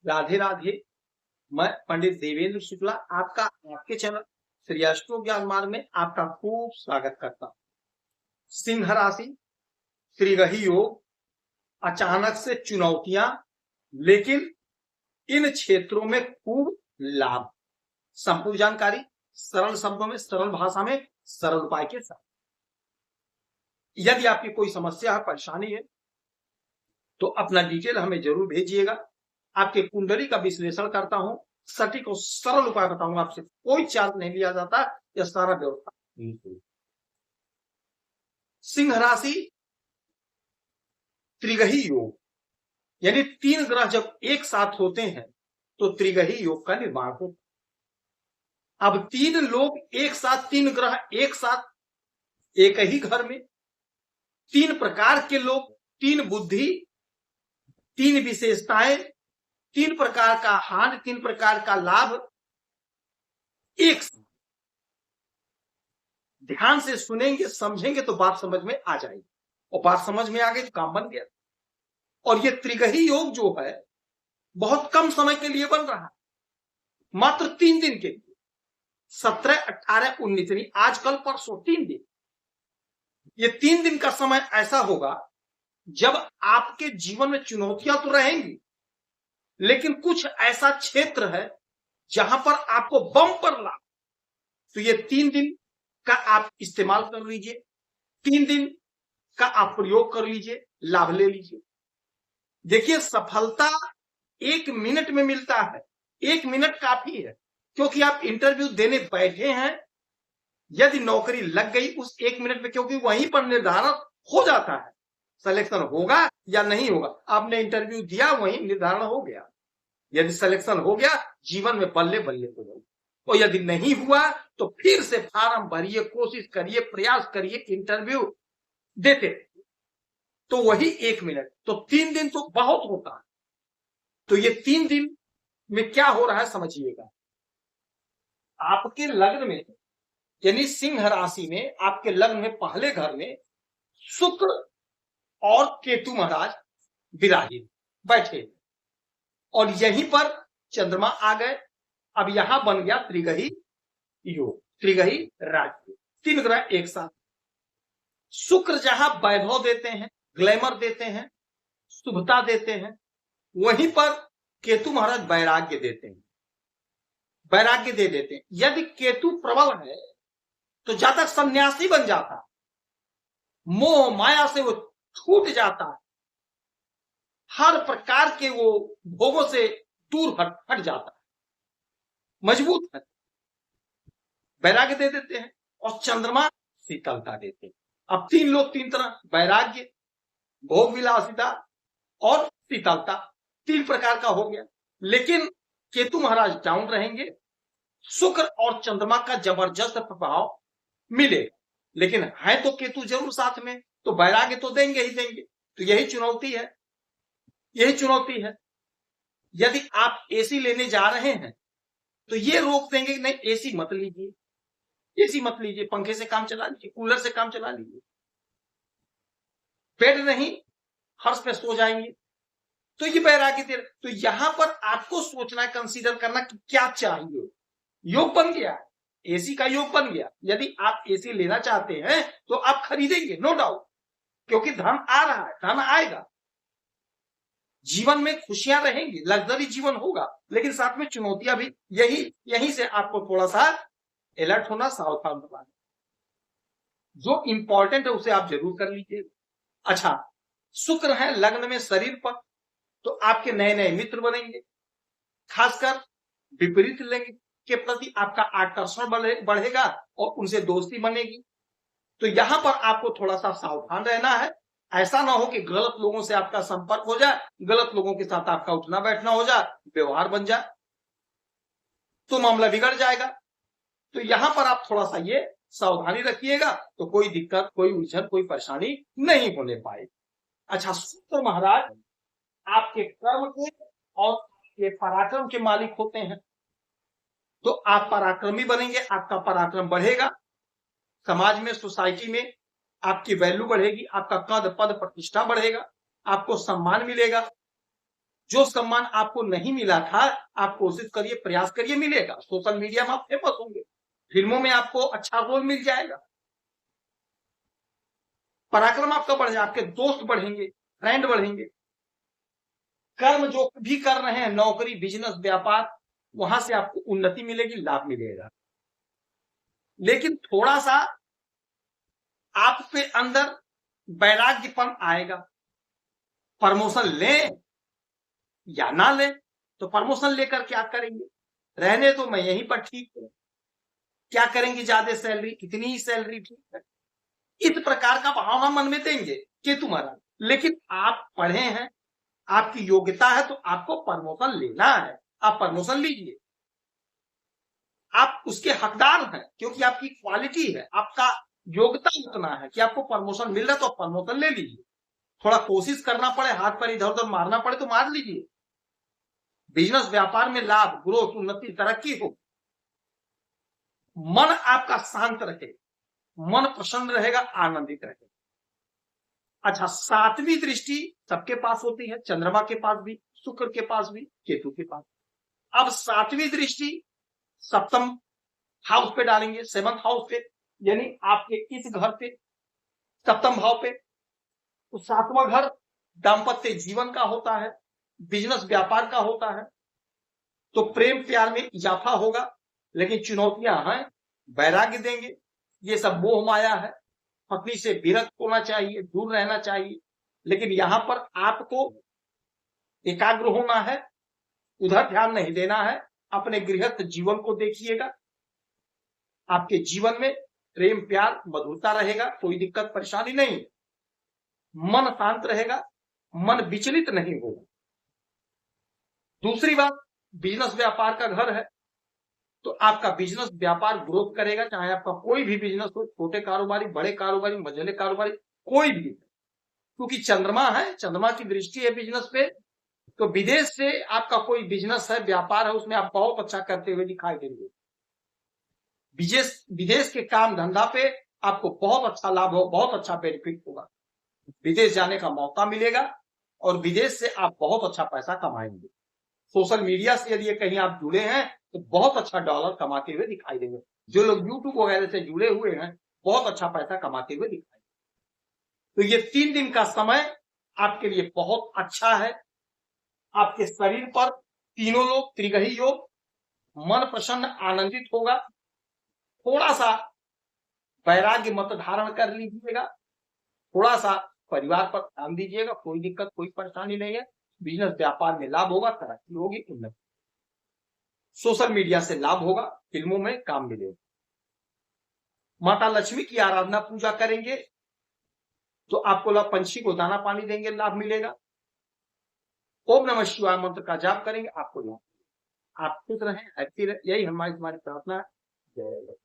राधे राधे। मैं पंडित देवेंद्र शुक्ला आपका आपके चैनल श्री अष्टो ज्ञान मार्ग में आपका खूब स्वागत करता हूँ। सिंह राशि, त्रिग्रही योग, अचानक से चुनौतियां, लेकिन इन क्षेत्रों में खूब लाभ। संपूर्ण जानकारी सरल शब्दों में, सरल भाषा में, सरल उपाय के साथ। यदि आपकी कोई समस्या है, परेशानी है, तो अपना डिटेल हमें जरूर भेजिएगा। आपके कुंडली का विश्लेषण करता हूं, सटीक और सरल उपाय बताऊंगा। आपसे कोई चार्ज नहीं लिया जाता, यह सारा व्यवस्था। सिंह राशि, त्रिग्रही योग, यानी तीन ग्रह जब एक साथ होते हैं तो त्रिग्रही योग का निर्माण होता। अब तीन लोग एक साथ, तीन ग्रह एक साथ एक ही घर में, तीन प्रकार के लोग, तीन बुद्धि, तीन विशेषताएं, तीन प्रकार का हानि, तीन प्रकार का लाभ, एक साथ ध्यान से सुनेंगे, समझेंगे तो बात समझ में आ जाएगी, और बात समझ में आ गई तो काम बन गया। और ये त्रिग्रही योग जो है बहुत कम समय के लिए बन रहा है, मात्र 3 दिन के लिए, 17, 18, 19, आज कल परसों 3 दिन। ये 3 दिन का समय ऐसा होगा जब आपके जीवन में चुनौतियां तो रहेंगी, लेकिन कुछ ऐसा क्षेत्र है जहां पर आपको बम पर लाभ। तो ये 3 दिन का आप इस्तेमाल कर लीजिए, 3 दिन का आप प्रयोग कर लीजिए, लाभ ले लीजिए। देखिए, सफलता 1 मिनट में मिलता है, 1 मिनट काफी है, क्योंकि आप इंटरव्यू देने बैठे हैं। यदि नौकरी लग गई उस 1 मिनट में, क्योंकि वहीं पर निर्धारण हो जाता है सिलेक्शन होगा या नहीं होगा। आपने इंटरव्यू दिया, वहीं निर्धारण हो गया। यदि सिलेक्शन हो गया, जीवन में बल्ले बल्ले हो गई, और यदि नहीं हुआ तो फिर से फार्म भरिए, कोशिश करिए, प्रयास करिए, इंटरव्यू देते। तो वही 1 मिनट, तो 3 दिन तो बहुत होता है। तो ये 3 दिन में क्या हो रहा है समझिएगा। आपके लग्न में, यानी सिंह राशि में, आपके लग्न में पहले घर में शुक्र और केतु महाराज विराजित बैठे, और यहीं पर चंद्रमा आ गए। अब यहां बन गया त्रिग्रही योग, त्रिग्रही राजयोग, 3 ग्रह एक साथ। शुक्र जहां वैभव देते हैं, ग्लैमर देते हैं, शुभता देते हैं, वहीं पर केतु महाराज वैराग्य देते हैं, वैराग्य दे देते हैं। यदि केतु प्रबल है तो जातक सन्यासी बन जाता है, मोह माया से वो छूट जाता है, हर प्रकार के वो भोगों से दूर हट जाता है, मजबूत है, वैराग्य दे देते हैं। और चंद्रमा शीतलता देते हैं। अब 3 लोग 3 तरह, वैराग्य, भोग विलासिता और शीतलता, 3 प्रकार का हो गया। लेकिन केतु महाराज डाउन रहेंगे, शुक्र और चंद्रमा का जबरदस्त प्रभाव मिलेगा, लेकिन है तो केतु जरूर साथ में, तो वैराग्य तो देंगे ही देंगे। तो यही चुनौती है, यही चुनौती है। यदि आप एसी लेने जा रहे हैं तो ये रोक देंगे कि नहीं, एसी मत लीजिए, एसी मत लीजिए, पंखे से काम चला लीजिए, कूलर से काम चला लीजिए। बेड नहीं, फर्श पे सो जाएंगे, तो ये वैराग्य दे। तो यहां पर आपको सोचना है, कंसीडर करना कि क्या चाहिए। योग बन गया, एसी का योग बन गया। यदि आप एसी लेना चाहते हैं तो आप खरीदेंगे, नो डाउट, क्योंकि धन आ रहा है, धन आएगा, जीवन में खुशियां रहेंगी, लग्जरी जीवन होगा, लेकिन साथ में चुनौतियां भी। यहीं से आपको थोड़ा सा अलर्ट होना, सावधान होना। जो इंपॉर्टेंट है उसे आप जरूर कर लीजिए। अच्छा, शुक्र है लग्न में शरीर पर, तो आपके नए नए मित्र बनेंगे, खासकर विपरीत लिंग के प्रति आपका आकर्षण बढ़ेगा और उनसे दोस्ती बनेगी। तो यहां पर आपको थोड़ा सा सावधान रहना है। ऐसा ना हो कि गलत लोगों से आपका संपर्क हो जाए, गलत लोगों के साथ आपका उठना बैठना हो जाए, व्यवहार बन जाए, तो मामला बिगड़ जाएगा। तो यहां पर आप थोड़ा सा ये सावधानी रखिएगा, तो कोई दिक्कत, कोई उलझन, कोई परेशानी नहीं होने पाए। अच्छा, शुक्र महाराज आपके कर्म के और आपके पराक्रम के मालिक होते हैं, तो आप पराक्रमी बनेंगे, आपका पराक्रम बढ़ेगा, समाज में, सोसाइटी में आपकी वैल्यू बढ़ेगी, आपका कद पद प्रतिष्ठा बढ़ेगा, आपको सम्मान मिलेगा। जो सम्मान आपको नहीं मिला था, आप कोशिश करिए, प्रयास करिए, मिलेगा। सोशल मीडिया में आप फेमस होंगे, फिल्मों में आपको अच्छा रोल मिल जाएगा, पराक्रम आपका बढ़ जाएगा, आपके दोस्त बढ़ेंगे, फ्रेंड बढ़ेंगे। कर्म जो भी कर रहे हैं, नौकरी, बिजनेस, व्यापार, वहां से आपको उन्नति मिलेगी, लाभ मिलेगा। लेकिन थोड़ा सा आपके अंदर वैराग्यपन आएगा। प्रमोशन लें या ना लें, तो प्रमोशन लेकर क्या करेंगे, रहने तो मैं यहीं पर ठीक हूं, क्या करेंगे, ज्यादा सैलरी, कितनी ही सैलरी ठीक है, इस प्रकार का भावना मन में देंगे केतु महाराज। लेकिन आप पढ़े हैं, आपकी योग्यता है, तो आपको प्रमोशन लेना है, आप प्रमोशन लीजिए, आप उसके हकदार हैं, क्योंकि आपकी क्वालिटी है, आपका योग्यता उतना है कि आपको प्रमोशन मिल रहा है, तो प्रमोशन ले लीजिए। थोड़ा कोशिश करना पड़े, हाथ पर इधर उधर मारना पड़े तो मार लीजिए। बिजनेस व्यापार में लाभ, ग्रोथ, उन्नति, तरक्की हो। मन आपका शांत रहे, मन प्रसन्न रहेगा, आनंदित रहेगा। अच्छा, सातवीं दृष्टि सबके पास होती है, चंद्रमा के पास भी, शुक्र के पास भी, केतु के पास। अब सातवीं दृष्टि सप्तम हाउस पे डालेंगे, 7th हाउस पे, यानी आपके इस घर पे, सप्तम भाव पे। तो 7वां घर दाम्पत्य जीवन का होता है, बिजनेस व्यापार का होता है, तो प्रेम प्यार में इजाफा होगा। लेकिन चुनौतियां हैं, वैराग्य देंगे, ये सब मोह माया है, पत्नी से विरक्त होना चाहिए, दूर रहना चाहिए। लेकिन यहां पर आपको एकाग्र होना है, उधर ध्यान नहीं देना है, अपने गृहस्थ जीवन को देखिएगा। आपके जीवन में प्रेम प्यार मधुरता रहेगा, कोई दिक्कत परेशानी नहीं, मन शांत रहेगा, मन विचलित नहीं होगा। दूसरी बात, बिजनेस व्यापार का घर है, तो आपका बिजनेस व्यापार ग्रोथ करेगा, चाहे आपका कोई भी बिजनेस हो, छोटे कारोबारी, बड़े कारोबारी, मझोले कारोबारी, कोई भी, क्योंकि चंद्रमा है, चंद्रमा की दृष्टि है बिजनेस पे। तो विदेश से आपका कोई बिजनेस है, व्यापार है, उसमें आप बहुत अच्छा करते हुए दिखाई देंगे। विदेश के काम धंधा पे आपको बहुत अच्छा लाभ हो, बहुत अच्छा बेनिफिट होगा, विदेश जाने का मौका मिलेगा, और विदेश से आप बहुत अच्छा पैसा कमाएंगे। सोशल मीडिया से यदि कहीं आप जुड़े हैं, तो बहुत अच्छा डॉलर कमाते हुए दिखाई देंगे। जो लोग यूट्यूब वगैरह से जुड़े हुए हैं, बहुत अच्छा पैसा कमाते हुए दिखाई देंगे। तो ये 3 दिन का समय आपके लिए बहुत अच्छा है। आपके शरीर पर तीनों लोग, त्रिग्रही योग, मन प्रसन्न आनंदित होगा। थोड़ा सा वैराग्य मत धारण कर लीजिएगा, थोड़ा सा परिवार पर ध्यान दीजिएगा, कोई दिक्कत कोई परेशानी नहीं है। बिजनेस व्यापार में लाभ होगा, तरक्की होगी, उन्नति, सोशल मीडिया से लाभ होगा, फिल्मों में काम मिलेगा। माता लक्ष्मी की आराधना पूजा करेंगे तो आपको लाभ, पंछी को दाना पानी देंगे, लाभ मिलेगा। ओम नमः शिवाय मंत्र का जाप करेंगे, आपको लाभ। आप खुश रहें, हैप्पी रहें, यही हमारी प्रार्थना है। जय